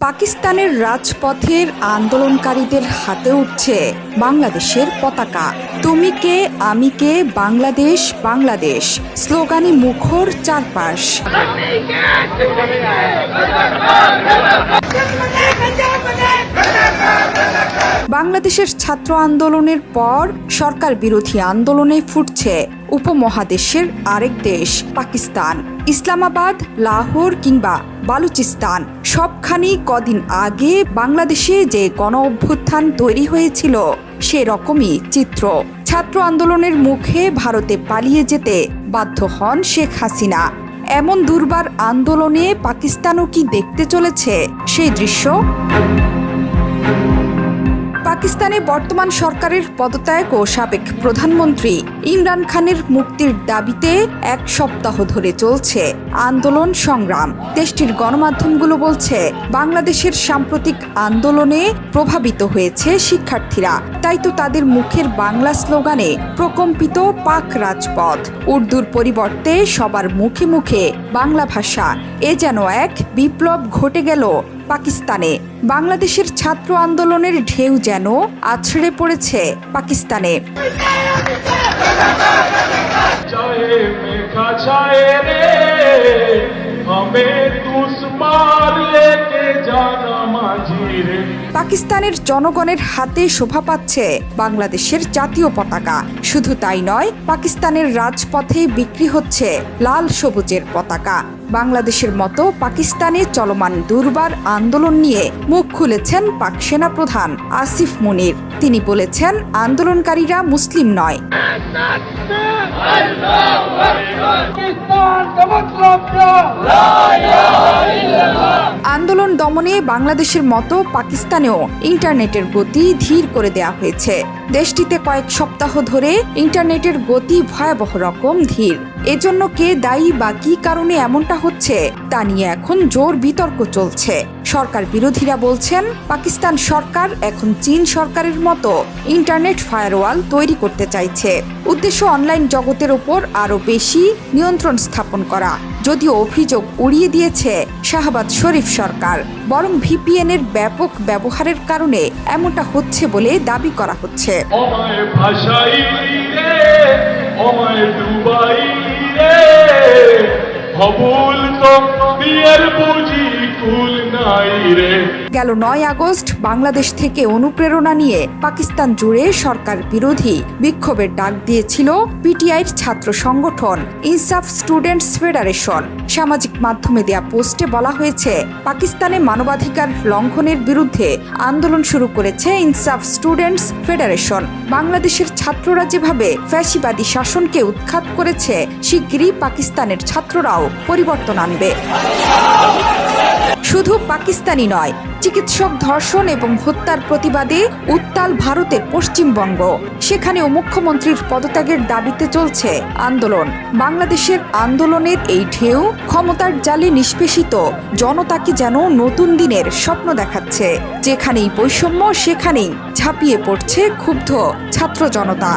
পাকিস্তানের রাজপথের আন্দোলনকারীদের হাতে উঠছে বাংলাদেশের পতাকা। তুমি কে আমি কে বাংলাদেশ বাংলাদেশ স্লোগানে মুখর চারপাশ। বাংলাদেশের ছাত্র আন্দোলনের পর সরকার বিরোধী আন্দোলনে ফুটছে উপমহাদেশের আরেক দেশ পাকিস্তান। ইসলামাবাদ, লাহোর কিংবা বালুচিস্তান সবখানি কদিন আগে বাংলাদেশে যে গণ অভ্যুত্থান তৈরি হয়েছিল সেরকমই চিত্র। ছাত্র আন্দোলনের মুখে ভারতে পালিয়ে যেতে বাধ্য হন শেখ হাসিনা। এমন দুর্বার আন্দোলনে পাকিস্তানও কি দেখতে চলেছে সেই দৃশ্য? পাকিস্তানে বর্তমান সরকারের পদত্যাগ ও সাবেক প্রধানমন্ত্রী ইমরান খানের মুক্তির দাবিতে এক সপ্তাহ ধরে চলছে আন্দোলন সংগ্রাম। দেশটির গণমাধ্যমগুলো বলছে বাংলাদেশের সাম্প্রতিক আন্দোলনে প্রভাবিত হয়েছে শিক্ষার্থীরা, তাই তো তাদের মুখের বাংলা স্লোগানে প্রকম্পিত পাক রাজপথ। উর্দুর পরিবর্তে সবার মুখে মুখে বাংলা ভাষা। এ যেন এক বিপ্লব ঘটে গেল পাকিস্তানে। বাংলাদেশের ছাত্র আন্দোলনের ঢেউ যেন আছড়ে পড়েছে পাকিস্তানে। পাকিস্তানের জনগণের হাতে শোভা পাচ্ছে বাংলাদেশের জাতীয় পতাকা। শুধু তাই নয়, পাকিস্তানের রাজপথে বিক্রি হচ্ছে লাল সবুজের পতাকা। বাংলাদেশের মতো পাকিস্তানে চলমান দুর্বার আন্দোলন নিয়ে মুখ খুলেছেন পাক সেনাপ্রধান আসিফ মুনির। তিনি বলেছেন, আন্দোলনকারীরা মুসলিম নয়। আন্দোলন দমনে বাংলাদেশের মতো পাকিস্তানেও ইন্টারনেটের গতি ধীর করে দেয়া হয়েছে। দেশটিতে কয়েক সপ্তাহ ধরে ইন্টারনেটের গতি ভয়াবহ রকম ধীর। এজন্য কে দায়ী বা কী কারণে এমনটা হচ্ছে তা নিয়ে এখন জোর বিতর্ক চলছে। সরকার বিরোধীরা বলছেন, পাকিস্তান সরকার এখন চীন সরকারের মতো ইন্টারনেট ফায়ারওয়াল তৈরি করতে চাইছে। উদ্দেশ্য অনলাইন জগতের ওপর আরও বেশি নিয়ন্ত্রণ স্থাপন করা। যদিও অভিযোগ উড়িয়ে দিয়েছে শাহবাজ শরীফ সরকার, বরং ভিপিএন-এর ব্যাপক ব্যবহারের কারণে এমনটা হচ্ছে বলে দাবি করা হচ্ছে। গেল 9 আগস্ট বাংলাদেশ থেকে অনুপ্রেরণা নিয়ে পাকিস্তান জুড়ে সরকার বিরোধী বিক্ষোভের ডাক দিয়েছিল পিটিআইর ছাত্র সংগঠন ইনসাফ স্টুডেন্টস ফেডারেশন। সামাজিক মাধ্যমে দেয়া পোস্টে বলা হয়েছে, পাকিস্তানে মানবাধিকার লঙ্ঘনের বিরুদ্ধে আন্দোলন শুরু করেছে ইনসাফ স্টুডেন্টস ফেডারেশন। বাংলাদেশের ছাত্ররা যেভাবে ফ্যাসিবাদী শাসনকে উৎখাত করেছে, শিগগিরই পাকিস্তানের ছাত্ররাও পরিবর্তন আনবে। শুধু পাকিস্তানি নয়, চিকিৎসক ধর্ষণ এবং হত্যার প্রতিবাদে উত্তাল ভারতের পশ্চিমবঙ্গ। সেখানেও মুখ্যমন্ত্রীর পদত্যাগের দাবিতে চলছে আন্দোলন। বাংলাদেশের আন্দোলনের এই ঢেউ ক্ষমতার জালে নিষ্পেষিত জনতাকে যেন নতুন দিনের স্বপ্ন দেখাচ্ছে। যেখানেই বৈষম্য, সেখানেই ঝাঁপিয়ে পড়ছে ক্ষুব্ধ ছাত্র জনতা।